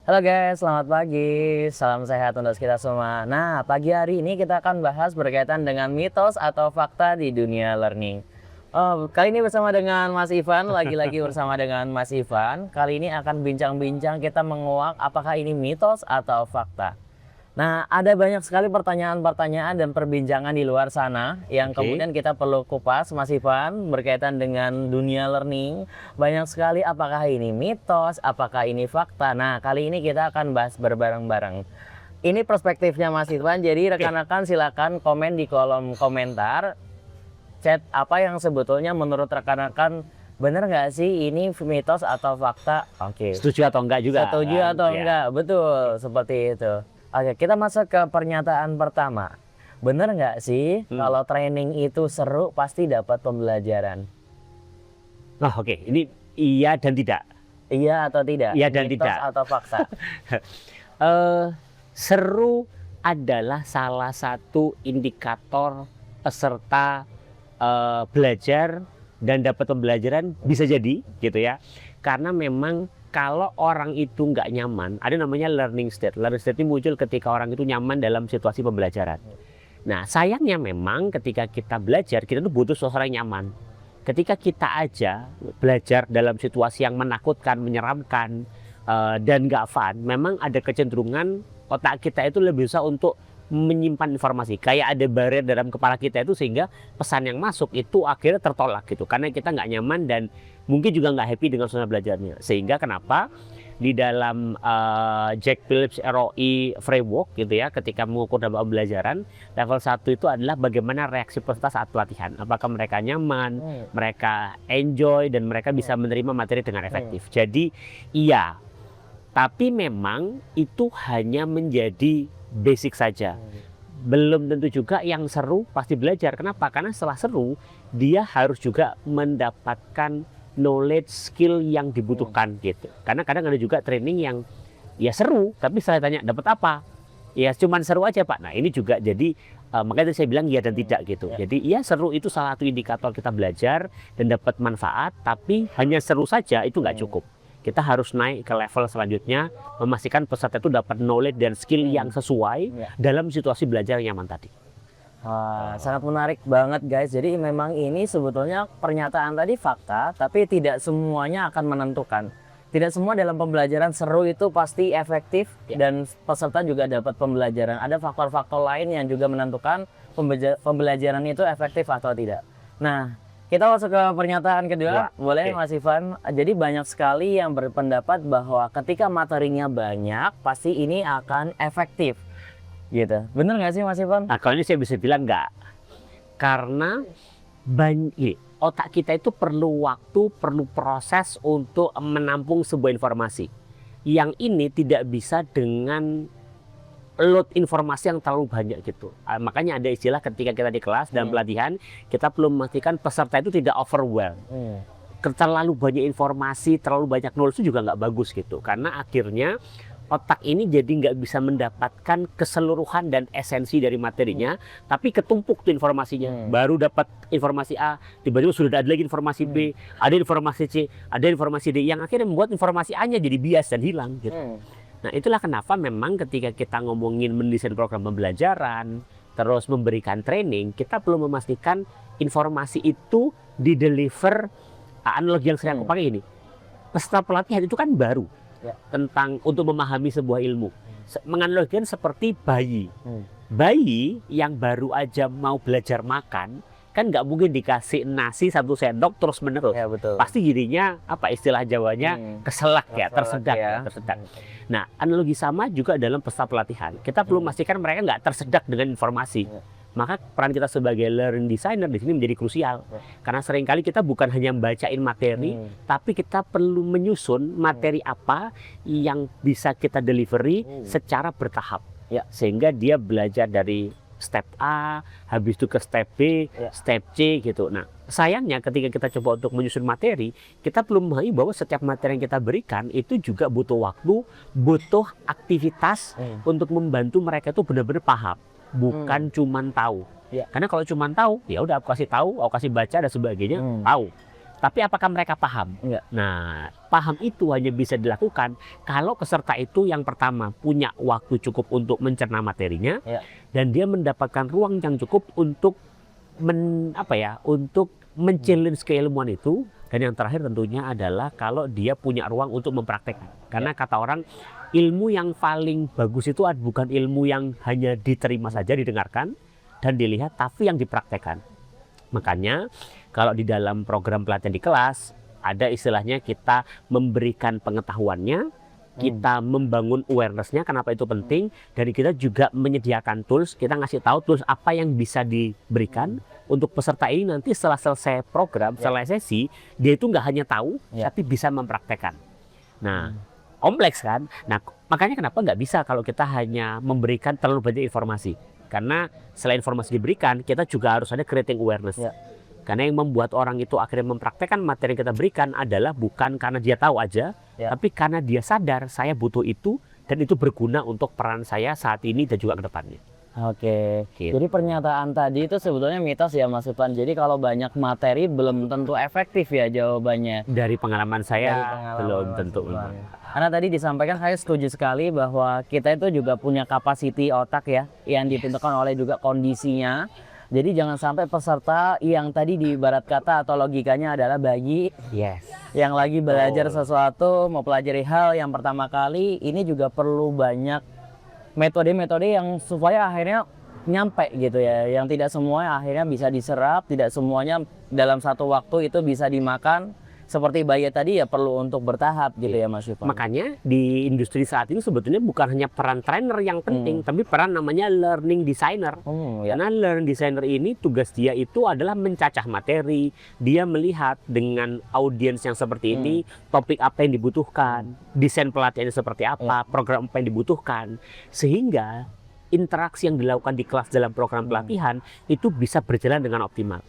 Halo guys, selamat pagi. Salam sehat untuk kita semua. Nah, pagi hari ini kita akan bahas berkaitan dengan mitos atau fakta di dunia learning. Kali ini bersama dengan Mas Ivan, lagi-lagi bersama dengan Mas Ivan. Kali ini akan bincang-bincang kita menguak apakah ini mitos atau fakta. Nah, ada banyak sekali pertanyaan-pertanyaan dan perbincangan di luar sana yang Oke. kemudian kita perlu kupas, Mas Ivan, berkaitan dengan dunia learning. Banyak sekali apakah ini mitos, apakah ini fakta. Nah, kali ini kita akan bahas berbareng-bareng. Ini perspektifnya Mas Ivan, jadi rekan-rekan silakan komen di kolom komentar. Chat apa yang sebetulnya menurut rekan-rekan benar nggak sih ini mitos atau fakta? Oke. Setuju atau enggak juga Setuju kan? atau Ya. enggak? Betul, seperti itu. Oke, kita masuk ke pernyataan pertama. Bener nggak sih kalau training itu seru pasti dapat pembelajaran? Oh, oke. Ini iya dan tidak. Iya atau tidak? Iya dan Mitos tidak. atau fakta? Eh, Seru adalah salah satu indikator peserta belajar dan dapat pembelajaran bisa jadi gitu ya. Karena memang kalau orang itu nggak nyaman, ada namanya learning state. Learning state ini muncul ketika orang itu nyaman dalam situasi pembelajaran. Nah, sayangnya memang ketika kita belajar, kita tuh butuh suasana yang nyaman. Ketika kita aja belajar dalam situasi yang menakutkan, menyeramkan, dan nggak fun, memang ada kecenderungan otak kita itu lebih susah untuk menyimpan informasi. Kayak ada barrier dalam kepala kita itu sehingga pesan yang masuk itu akhirnya tertolak gitu. Karena kita nggak nyaman dan mungkin juga nggak happy dengan suasana belajarnya. Sehingga kenapa di dalam Jack Phillips ROI framework gitu ya, ketika mengukur dampak pembelajaran, level 1 itu adalah bagaimana reaksi peserta saat pelatihan. Apakah mereka nyaman, mereka enjoy, dan mereka bisa menerima materi dengan efektif. Jadi iya, tapi memang itu hanya menjadi basic saja. Belum tentu juga yang seru pasti belajar. Kenapa? Karena setelah seru, dia harus juga mendapatkan knowledge, skill yang dibutuhkan gitu. Karena kadang ada juga training yang ya seru, tapi saya tanya dapat apa? Ya cuman seru aja Pak. Nah ini juga jadi makanya saya bilang iya dan tidak gitu. Jadi ya seru itu salah satu indikator kita belajar dan dapat manfaat, tapi hanya seru saja itu nggak cukup. Kita harus naik ke level selanjutnya, memastikan peserta itu dapat knowledge dan skill yang sesuai dalam situasi belajar yang nyaman tadi. Wah, sangat menarik banget guys. Jadi memang ini sebetulnya pernyataan tadi fakta, tapi tidak semuanya akan menentukan. Tidak semua dalam pembelajaran seru itu pasti efektif dan peserta juga dapat pembelajaran. Ada faktor-faktor lain yang juga menentukan pembelajaran itu efektif atau tidak. Nah, kita masuk ke pernyataan kedua, boleh Mas Ivan? Jadi banyak sekali yang berpendapat bahwa ketika materinya banyak, pasti ini akan efektif. Gitu. Bener nggak sih Mas Ivan? Nah kalau ini saya bisa bilang enggak. Karena otak kita itu perlu waktu, perlu proses untuk menampung sebuah informasi. Yang ini tidak bisa dengan load informasi yang terlalu banyak gitu. Makanya ada istilah ketika kita di kelas dan pelatihan, kita perlu memastikan peserta itu tidak overwhelmed. Terlalu banyak informasi, terlalu banyak knowledge itu juga nggak bagus gitu. Karena akhirnya otak ini jadi nggak bisa mendapatkan keseluruhan dan esensi dari materinya, tapi ketumpuk tuh informasinya. Baru dapat informasi A, tiba-tiba sudah ada lagi informasi B, ada informasi C, ada informasi D, yang akhirnya membuat informasi A-nya jadi bias dan hilang gitu. Nah itulah kenapa memang ketika kita ngomongin mendesain program pembelajaran, terus memberikan training, kita perlu memastikan informasi itu di-deliver. Analogi yang sering aku pakai ini, peserta pelatihan itu kan baru tentang untuk memahami sebuah ilmu. Menganalogikan seperti bayi. Bayi yang baru aja mau belajar makan, kan nggak mungkin dikasih nasi 1 sendok terus menerus. Ya, betul. Pasti jadinya apa istilah Jawanya keselak ya, tersedak ya. Tersedak. Nah analogi sama juga dalam peserta pelatihan. Kita perlu memastikan mereka nggak tersedak dengan informasi. Maka peran kita sebagai learning designer di sini menjadi krusial. Karena seringkali kita bukan hanya membacain materi, tapi kita perlu menyusun materi apa yang bisa kita delivery secara bertahap. Sehingga dia belajar dari step A, habis itu ke step B, step C gitu. Nah, sayangnya ketika kita coba untuk menyusun materi, kita perlu memahami bahwa setiap materi yang kita berikan itu juga butuh waktu, butuh aktivitas untuk membantu mereka itu benar-benar paham. Bukan cuman tahu. Karena kalau cuman tahu, ya udah aku kasih tahu, aku kasih baca dan sebagainya, tahu. Tapi apakah mereka paham? Enggak. Nah, paham itu hanya bisa dilakukan kalau peserta itu yang pertama punya waktu cukup untuk mencerna materinya, Ya. dan dia mendapatkan ruang yang cukup untuk untuk men-challenge keilmuan itu. Dan yang terakhir tentunya adalah kalau dia punya ruang untuk mempraktekkan. Karena kata orang, ilmu yang paling bagus itu bukan ilmu yang hanya diterima saja, didengarkan dan dilihat, tapi yang dipraktekkan. Makanya kalau di dalam program pelatihan di kelas ada istilahnya kita memberikan pengetahuannya, kita membangun awareness-nya kenapa itu penting, dan kita juga menyediakan tools, kita ngasih tahu tools apa yang bisa diberikan untuk peserta ini nanti setelah selesai program, setelah sesi, dia itu nggak hanya tahu, tapi bisa mempraktekkan. Nah, kompleks kan? Nah, makanya kenapa nggak bisa kalau kita hanya memberikan terlalu banyak informasi. Karena selain informasi diberikan, kita juga harus ada creating awareness. Karena yang membuat orang itu akhirnya mempraktekkan materi yang kita berikan adalah bukan karena dia tahu aja, tapi karena dia sadar saya butuh itu dan itu berguna untuk peran saya saat ini dan juga ke depannya. Oke, Gitu. jadi pernyataan tadi itu sebetulnya mitos ya Mas Ivan. Jadi kalau banyak materi belum tentu efektif ya jawabannya. Dari pengalaman saya Dari pengalaman belum Mas tentu. Ivan. Karena tadi disampaikan, saya setuju sekali bahwa kita itu juga punya kapasiti otak ya, yang ditentukan oleh juga kondisinya. Jadi jangan sampai peserta yang tadi diibarat kata atau logikanya adalah bayi yang lagi belajar sesuatu, mau pelajari hal yang pertama kali, ini juga perlu banyak metode-metode yang supaya akhirnya nyampe gitu ya, yang tidak semua akhirnya bisa diserap, tidak semuanya dalam satu waktu itu bisa dimakan. Seperti bayi tadi ya perlu untuk bertahap gitu ya Mas Ivan. Makanya di industri saat ini sebetulnya bukan hanya peran trainer yang penting, tapi peran namanya learning designer. Karena learning designer ini tugas dia itu adalah mencacah materi, dia melihat dengan audiens yang seperti ini, topik apa yang dibutuhkan, desain pelatihannya seperti apa, program apa yang dibutuhkan, sehingga interaksi yang dilakukan di kelas dalam program pelatihan itu bisa berjalan dengan optimal.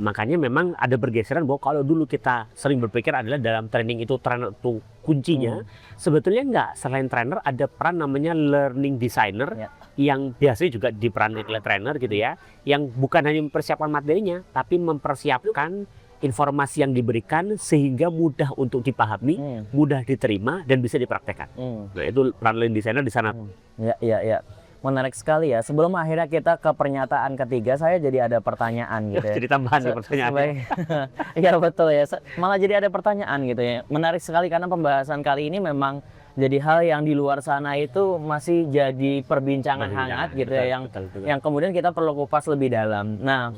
Makanya memang ada pergeseran bahwa kalau dulu kita sering berpikir adalah dalam training itu trainer itu kuncinya, sebetulnya enggak. Selain trainer ada peran namanya learning designer yang biasanya juga diperankan oleh trainer gitu ya, yang bukan hanya mempersiapkan materinya tapi mempersiapkan informasi yang diberikan sehingga mudah untuk dipahami, mudah diterima dan bisa dipraktekkan. Nah, itu peran learning designer di sana. Ya. Menarik sekali ya. Sebelum akhirnya kita ke pernyataan ketiga, saya jadi ada pertanyaan gitu ya. Jadi tambahan pertanyaan. Iya betul ya. Malah jadi ada pertanyaan gitu ya. Menarik sekali karena pembahasan kali ini memang jadi hal yang di luar sana itu masih jadi perbincangan hangat gitu ya, yang kemudian kita perlu kupas lebih dalam. Nah,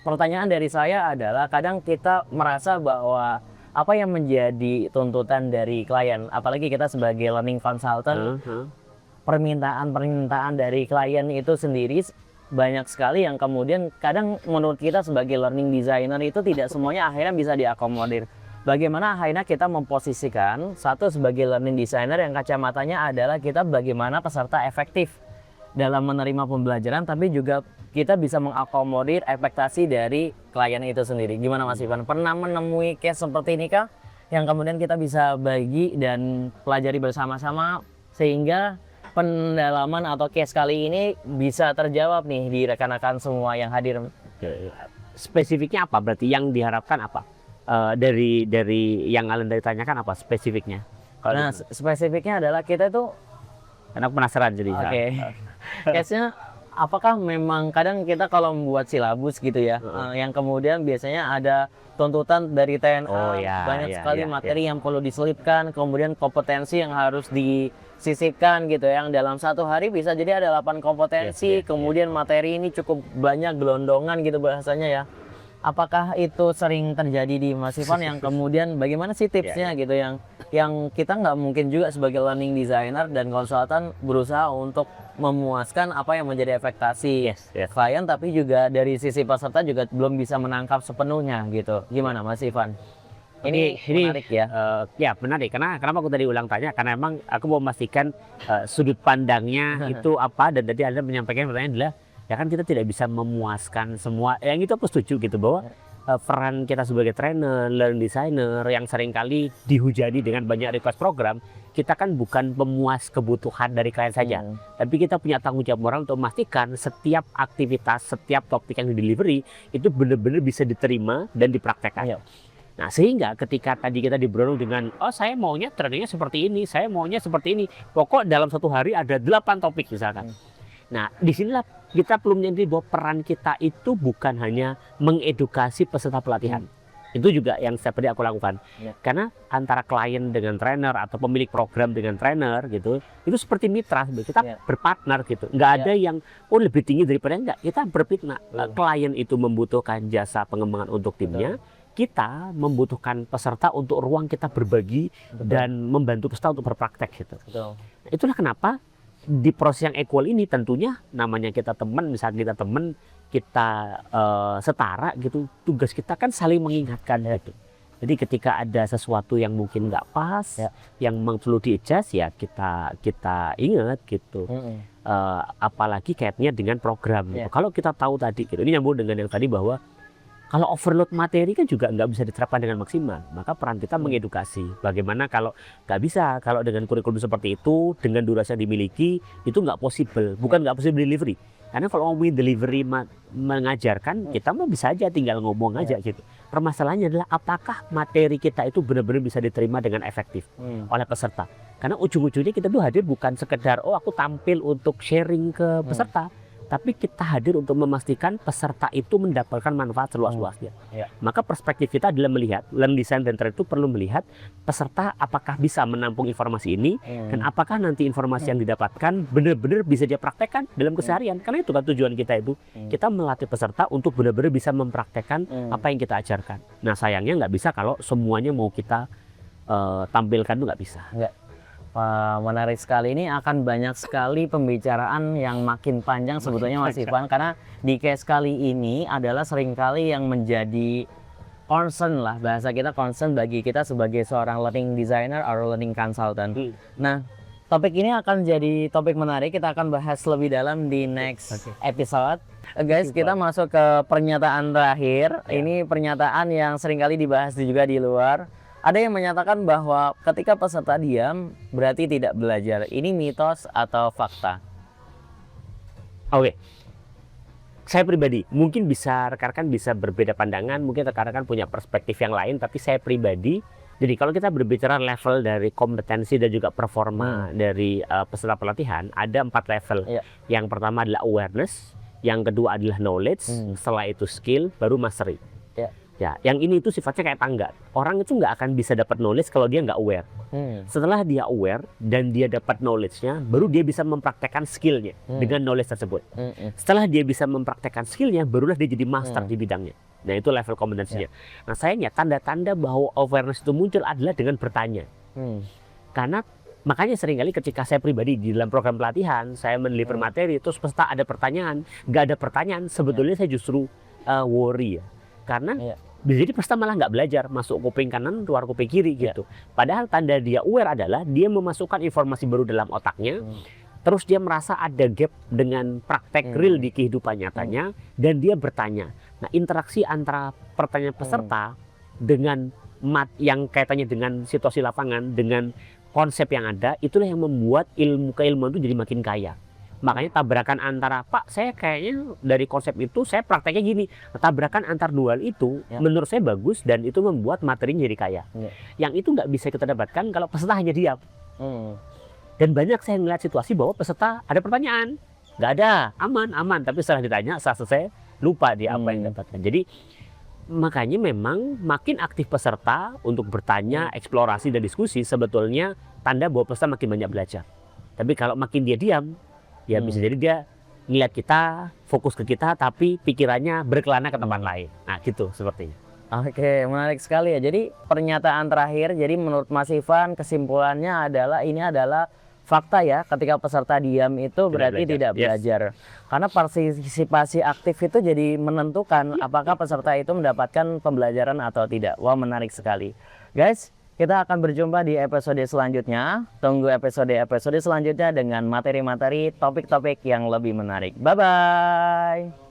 pertanyaan dari saya adalah kadang kita merasa bahwa apa yang menjadi tuntutan dari klien, apalagi kita sebagai learning consultant, permintaan dari klien itu sendiri banyak sekali yang kemudian kadang menurut kita sebagai learning designer itu tidak semuanya akhirnya bisa diakomodir. Bagaimana akhirnya kita memposisikan satu sebagai learning designer yang kacamatanya adalah kita bagaimana peserta efektif dalam menerima pembelajaran, tapi juga kita bisa mengakomodir ekspektasi dari klien itu sendiri. Gimana Mas Ivan? Pernah menemui case seperti ini kah? Yang kemudian kita bisa bagi dan pelajari bersama-sama sehingga pendalaman atau case kali ini bisa terjawab nih di rekan-rekan semua yang hadir. Spesifiknya apa? Berarti yang diharapkan apa? Dari yang Alan tanyakan apa spesifiknya? Nah, spesifiknya adalah kita itu, karena aku penasaran jadi. Case-nya apakah memang kadang kita kalau membuat silabus gitu ya, yang kemudian biasanya ada tuntutan dari TNA, banyak sekali materi yang perlu diselipkan, kemudian kompetensi yang harus disisipkan gitu, yang dalam satu hari bisa jadi ada 8 kompetensi, kemudian materi ini cukup banyak gelondongan gitu bahasanya ya. Apakah itu sering terjadi di Mas Ivan yang kemudian bagaimana sih tipsnya gitu yang kita nggak mungkin juga sebagai learning designer dan konsultan berusaha untuk memuaskan apa yang menjadi ekspektasi klien, tapi juga dari sisi peserta juga belum bisa menangkap sepenuhnya gitu. Gimana Mas Ivan? Ini menarik ya? Ya menarik. Kenapa aku tadi ulang tanya? Karena emang aku mau memastikan sudut pandangnya itu apa, dan tadi Anda menyampaikan pertanyaan adalah ya kan kita tidak bisa memuaskan semua. Yang itu aku setuju gitu bahwa peran kita sebagai trainer, learning designer yang seringkali dihujani dengan banyak request program, kita kan bukan pemuas kebutuhan dari klien saja, tapi kita punya tanggung jawab moral untuk memastikan setiap aktivitas, setiap topik yang di delivery itu benar-benar bisa diterima dan dipraktekkan. Nah, sehingga ketika tadi kita diberondong dengan, oh saya maunya trainingnya seperti ini, saya maunya seperti ini. Pokok dalam satu hari ada 8 topik misalkan. Nah, disinilah kita perlu menyadari bahwa peran kita itu bukan hanya mengedukasi peserta pelatihan. Itu juga yang setiap hari aku lakukan. Karena antara klien dengan trainer atau pemilik program dengan trainer gitu, itu seperti mitra. Kita berpartner gitu. Nggak ada yang lebih tinggi daripada enggak. Kita berpitna. Klien itu membutuhkan jasa pengembangan untuk timnya. Kita membutuhkan peserta untuk ruang kita berbagi dan membantu peserta untuk berpraktek gitu. Nah, itulah kenapa di proses yang equal ini tentunya namanya kita teman, misalnya kita teman, kita setara gitu, tugas kita kan saling mengingatkan gitu. Jadi ketika ada sesuatu yang mungkin nggak pas, yang memang perlu di-adjust ya kita ingat gitu. Apalagi kaitnya dengan program. Gitu. Kalau kita tahu tadi gitu, ini nyambung dengan yang tadi bahwa kalau overload materi kan juga nggak bisa diterapkan dengan maksimal. Maka peran kita mengedukasi. Bagaimana kalau nggak bisa, kalau dengan kurikulum seperti itu, dengan durasi yang dimiliki, itu nggak possible. Bukan nggak possible delivery. Karena kalau mau delivery mengajarkan, kita mah bisa aja tinggal ngomong aja gitu. Permasalahannya adalah apakah materi kita itu benar-benar bisa diterima dengan efektif oleh peserta. Karena ujung-ujungnya kita tuh hadir bukan sekedar, oh aku tampil untuk sharing ke peserta. Tapi kita hadir untuk memastikan peserta itu mendapatkan manfaat seluas-luasnya. Maka perspektif kita adalah melihat, learn design center itu perlu melihat peserta apakah bisa menampung informasi ini dan apakah nanti informasi yang didapatkan benar-benar bisa dia praktekkan dalam keseharian. Karena itu kan tujuan kita itu, kita melatih peserta untuk benar-benar bisa mempraktekkan apa yang kita ajarkan. Nah sayangnya nggak bisa kalau semuanya mau kita tampilkan itu nggak bisa. Menarik sekali, ini akan banyak sekali pembicaraan yang makin panjang sebetulnya Mas Ivan, karena di case kali ini adalah seringkali yang menjadi concern lah, bahasa kita concern bagi kita sebagai seorang learning designer atau learning consultant. Nah, topik ini akan jadi topik menarik, kita akan bahas lebih dalam di next episode. Guys, kita masuk ke pernyataan terakhir. Ini pernyataan yang seringkali dibahas juga di luar. Ada yang menyatakan bahwa ketika peserta diam berarti tidak belajar. Ini mitos atau fakta? Oke. Saya pribadi, mungkin bisa rekan-rekan bisa berbeda pandangan, mungkin rekan-rekan punya perspektif yang lain, tapi saya pribadi, jadi kalau kita berbicara level dari kompetensi dan juga performa dari peserta pelatihan, ada 4 level. Yang pertama adalah awareness, yang kedua adalah knowledge, setelah itu skill, baru mastery. Ya, yang ini itu sifatnya kayak tangga. Orang itu nggak akan bisa dapat knowledge kalau dia nggak aware. Setelah dia aware dan dia dapat knowledge-nya, baru dia bisa mempraktekkan skill-nya dengan knowledge tersebut. Setelah dia bisa mempraktekkan skill-nya, barulah dia jadi master di bidangnya. Nah, itu level kompetensinya. Nah, sayangnya tanda-tanda bahwa awareness itu muncul adalah dengan bertanya. Karena makanya seringkali ketika saya pribadi di dalam program pelatihan, saya men-deliver materi, terus peserta ada pertanyaan, nggak ada pertanyaan, sebetulnya saya justru worry ya. Karena jadi peserta malah nggak belajar, masuk kuping kanan, keluar kuping kiri gitu. Padahal tanda dia aware adalah dia memasukkan informasi baru dalam otaknya, terus dia merasa ada gap dengan praktek real di kehidupan nyatanya, dan dia bertanya. Nah, interaksi antara pertanyaan peserta dengan yang kaitannya dengan situasi lapangan, dengan konsep yang ada, itulah yang membuat keilmuan itu jadi makin kaya. Makanya tabrakan antara, Pak, saya kayaknya dari konsep itu saya prakteknya gini. Tabrakan antar dual itu menurut saya bagus dan itu membuat materinya jadi kaya. Yang itu nggak bisa kita dapatkan kalau peserta hanya diam. Dan banyak saya ngeliat situasi bahwa peserta ada pertanyaan, nggak ada, aman. Tapi setelah ditanya, setelah selesai lupa dia apa yang dapatkan. Jadi makanya memang makin aktif peserta untuk bertanya, eksplorasi dan diskusi sebetulnya tanda bahwa peserta makin banyak belajar. Tapi kalau makin dia diam, ya bisa jadi dia ngeliat kita, fokus ke kita, tapi pikirannya berkelana ke tempat lain. Nah gitu sepertinya. Oke, menarik sekali ya. Jadi pernyataan terakhir, jadi menurut Mas Ivan kesimpulannya adalah ini adalah fakta ya, ketika peserta diam itu berarti tidak belajar. Karena partisipasi aktif itu jadi menentukan apakah peserta itu mendapatkan pembelajaran atau tidak. Wah, menarik sekali. Guys, kita akan berjumpa di episode selanjutnya. Tunggu episode selanjutnya dengan materi-materi, topik-topik yang lebih menarik. Bye-bye!